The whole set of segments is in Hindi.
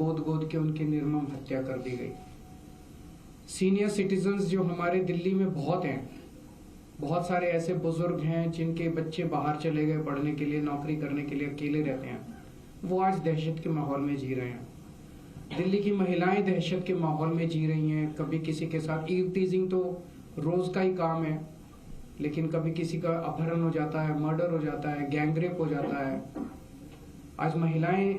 गोद गोद के उनकी निर्मम हत्या कर दी गई। सीनियर सिटीजन्स जो हमारे दिल्ली में बहुत हैं, बहुत सारे ऐसे बुजुर्ग हैं जिनके बच्चे बाहर चले गए पढ़ने के लिए, नौकरी करने के लिए, अकेले रहते हैं, वो आज दहशत के माहौल में जी रहे हैं। दिल्ली की महिलाएं दहशत के माहौल में जी रही हैं। कभी किसी के साथ ईव टीजिंग तो रोज का ही काम है, लेकिन कभी किसी का अपहरण हो जाता है, मर्डर हो जाता है, गैंगरेप हो जाता है। आज महिलाएं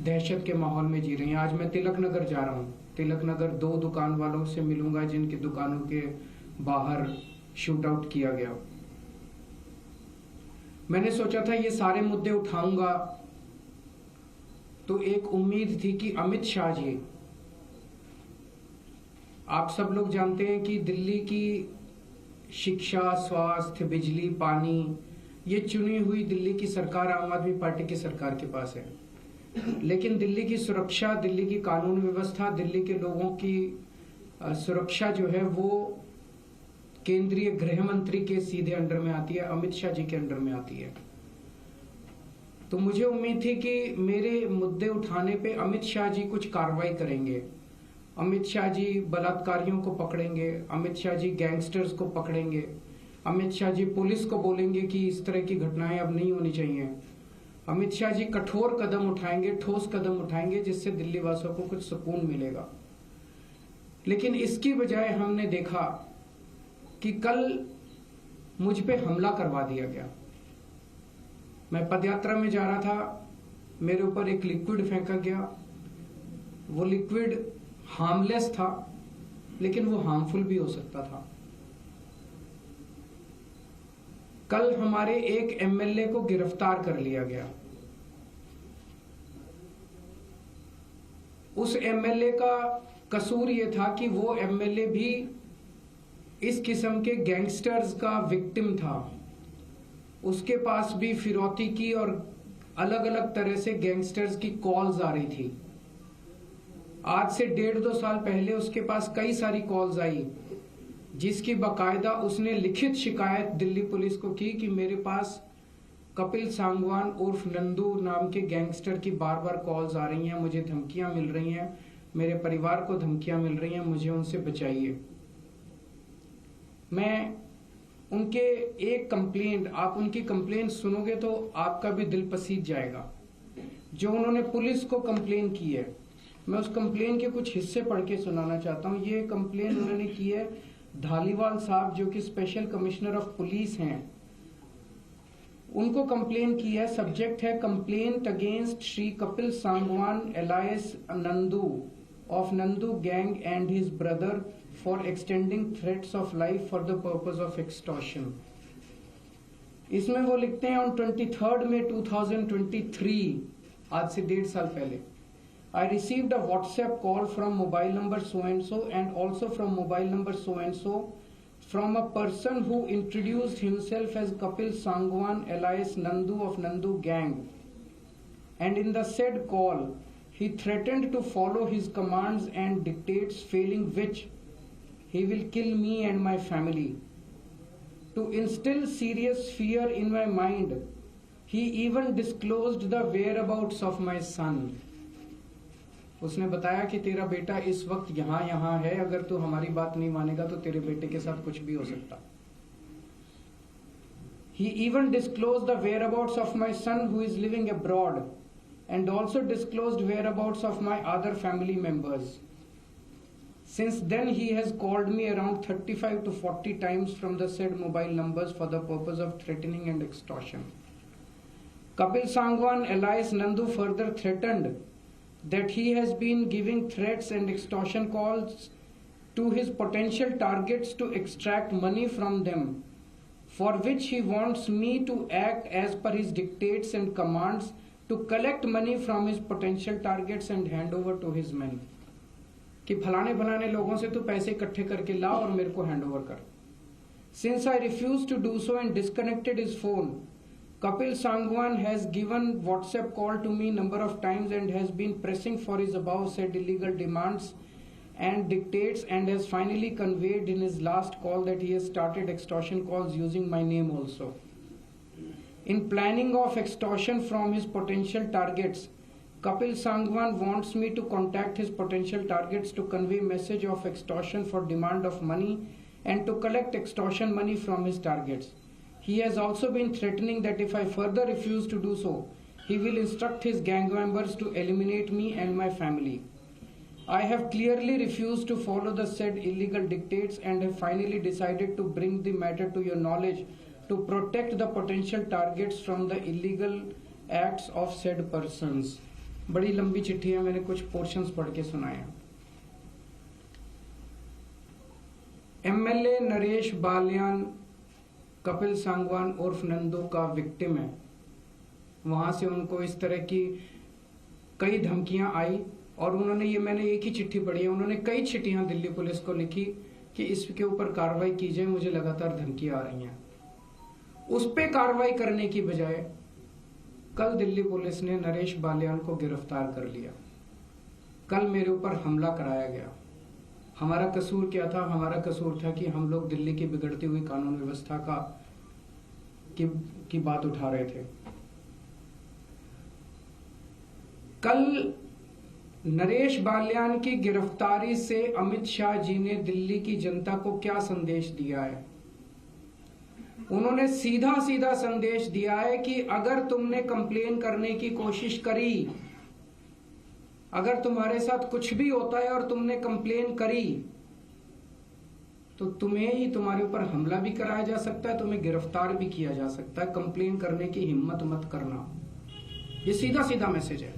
दहशत के माहौल में जी रही हैं। आज मैं तिलक नगर जा रहा हूँ। तिलक नगर 2 दुकान वालों से मिलूंगा जिनकी दुकानों के बाहर शूट आउट किया गया। मैंने सोचा था ये सारे मुद्दे उठाऊंगा तो एक उम्मीद थी कि अमित शाह जी, आप सब लोग जानते हैं कि दिल्ली की शिक्षा, स्वास्थ्य, बिजली, पानी, ये चुनी हुई दिल्ली की सरकार आम आदमी पार्टी की सरकार के पास है। लेकिन दिल्ली की सुरक्षा, दिल्ली की कानून व्यवस्था, दिल्ली के लोगों की सुरक्षा जो है वो केंद्रीय गृह मंत्री के सीधे अंडर में आती है, अमित शाह जी के अंडर में आती है। तो मुझे उम्मीद थी कि मेरे मुद्दे उठाने पे अमित शाह जी कुछ कार्रवाई करेंगे। अमित शाह जी बलात्कारियों को पकड़ेंगे, अमित शाह जी गैंगस्टर्स को पकड़ेंगे, अमित शाह जी पुलिस को बोलेंगे कि इस तरह की घटनाएं अब नहीं होनी चाहिए। अमित शाह जी कठोर कदम उठाएंगे, ठोस कदम उठाएंगे, जिससे दिल्ली वासियों को कुछ सुकून मिलेगा। लेकिन इसकी बजाय हमने देखा कि कल मुझ पे हमला करवा दिया गया। मैं पदयात्रा में जा रहा था, मेरे ऊपर एक लिक्विड फेंका गया। वो लिक्विड हार्मलेस था, लेकिन वो हार्मफुल भी हो सकता था। कल हमारे एक एमएलए को गिरफ्तार कर लिया गया। उस एमएलए का कसूर ये था कि वो एमएलए भी इस किस्म के गैंगस्टर्स का विक्टिम था। उसके पास भी फिरौती की और अलग अलग तरह से गैंगस्टर्स की कॉल्स आ रही थी। आज से 1.5-2 साल पहले उसके पास कई सारी कॉल्स आई, जिसकी बाकायदा उसने लिखित शिकायत दिल्ली पुलिस को की कि मेरे पास कपिल सांगवान उर्फ नंदू नाम के गैंगस्टर की बार बार कॉल्स आ रही हैं, मुझे धमकियां मिल रही हैं, मेरे परिवार को धमकियां मिल रही हैं, मुझे उनसे बचाइए। मैं उनके एक कंप्लेंट, आप उनकी कंप्लेंट सुनोगे तो आपका भी दिल पसीज जाएगा। जो उन्होंने पुलिस को कंप्लेन की है, मैं उस कंप्लेन के कुछ हिस्से पढ़ के सुनाना चाहता हूँ। ये कंप्लेन उन्होंने की है धालीवाल साहब, जो कि स्पेशल कमिश्नर ऑफ पुलिस हैं, उनको कंप्लेन की है। सब्जेक्ट है complaint against Shri Kapil Sangwan alias Nandu of Nandu gang and his brother for extending threats of life for the purpose of extortion. इसमें वो लिखते हैं ऑन 23 May 2023, आज से 1.5 साल पहले, I received a WhatsApp call from mobile number so and so and also from mobile number so and so from a person who introduced himself as Kapil Sangwan alias Nandu of Nandu gang, and in the said call he threatened to follow his commands and dictates, failing which he will kill me and my family. To instill serious fear in my mind, he even disclosed the whereabouts of my son. उसने बताया कि तेरा बेटा इस वक्त यहाँ है, अगर तू हमारी बात नहीं मानेगा तो तेरे बेटे के साथ कुछ भी हो सकता। He even disclosed the whereabouts of my son who is living abroad and also disclosed whereabouts of my other family members. Since then he has called me around 35 to 40 times from the said mobile numbers for the purpose of threatening and extortion. Kapil Sangwan alias Nandu further threatened that he has been giving threats and extortion calls to his potential targets to extract money from them, for which he wants me to act as per his dictates and commands to collect money from his potential targets and hand over to his men. कि फलाने फलाने लोगों से तू पैसे इकट्ठे करके ला और मेरे को हैंड ओवर कर। Since I refused to do so and disconnected his phone, Kapil Sangwan has given WhatsApp call to me number of times and has been pressing for his above said illegal demands and dictates, and has finally conveyed in his last call that he has started extortion calls using my name also. In planning of extortion from his potential targets, Kapil Sangwan wants me to contact his potential targets to convey message of extortion for demand of money and to collect extortion money from his targets. He has also been threatening that if I further refuse to do so, he will instruct his gang members to eliminate me and my family. I have clearly refused to follow the said illegal dictates and have finally decided to bring the matter to your knowledge to protect the potential targets from the illegal acts of said persons. बड़ी लंबी चिट्ठी है, मैंने कुछ पोर्शंस पढ़ के सुनाया। एमएलए नरेश बालियान कपिल सांगवान उर्फ नंदू का विक्टिम है। वहां से उनको इस तरह की कई धमकियां आई और उन्होंने ये, मैंने एक ही चिट्ठी पढ़ी है, उन्होंने कई चिट्ठियां दिल्ली पुलिस को लिखी कि इसके ऊपर कार्रवाई की जाए, मुझे लगातार धमकियां आ रही हैं। उस पे कार्रवाई करने की बजाय कल दिल्ली पुलिस ने नरेश बालियान को गिरफ्तार कर लिया। कल मेरे ऊपर हमला कराया गया। हमारा कसूर क्या था? हमारा कसूर था कि हम लोग दिल्ली की बिगड़ती हुई कानून व्यवस्था की बात उठा रहे थे। कल नरेश बालियान की गिरफ्तारी से अमित शाह जी ने दिल्ली की जनता को क्या संदेश दिया है? उन्होंने सीधा सीधा संदेश दिया है कि अगर तुमने कंप्लेन करने की कोशिश करी, अगर तुम्हारे साथ कुछ भी होता है और तुमने कंप्लेन करी, तो तुम्हें ही, तुम्हारे ऊपर हमला भी कराया जा सकता है, तुम्हें गिरफ्तार भी किया जा सकता है। कंप्लेन करने की हिम्मत मत करना। ये सीधा सीधा मैसेज है।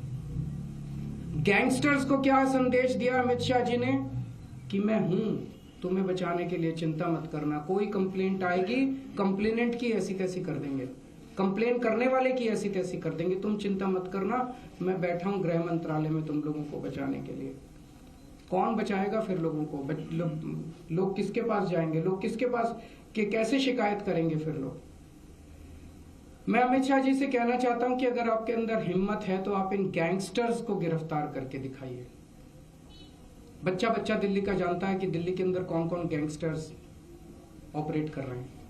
गैंगस्टर्स को क्या संदेश दिया अमित शाह जी ने? कि मैं हूं तुम्हें बचाने के लिए, चिंता मत करना। कोई कंप्लेंट आएगी, कंप्लेनेंट की ऐसी तैसी कर देंगे, कंप्लेन करने वाले की ऐसी तैसी कर देंगे, तुम चिंता मत करना, मैं बैठा हूं गृह मंत्रालय में तुम लोगों को बचाने के लिए। कौन बचाएगा फिर लोगों को? लोग किसके पास जाएंगे? लोग किसके पास कैसे शिकायत करेंगे फिर लोग? मैं अमित शाह जी से कहना चाहता हूं कि अगर आपके अंदर हिम्मत है तो आप इन गैंगस्टर्स को गिरफ्तार करके दिखाइए। बच्चा बच्चा दिल्ली का जानता है कि दिल्ली के अंदर कौन कौन गैंगस्टर्स ऑपरेट कर रहे हैं।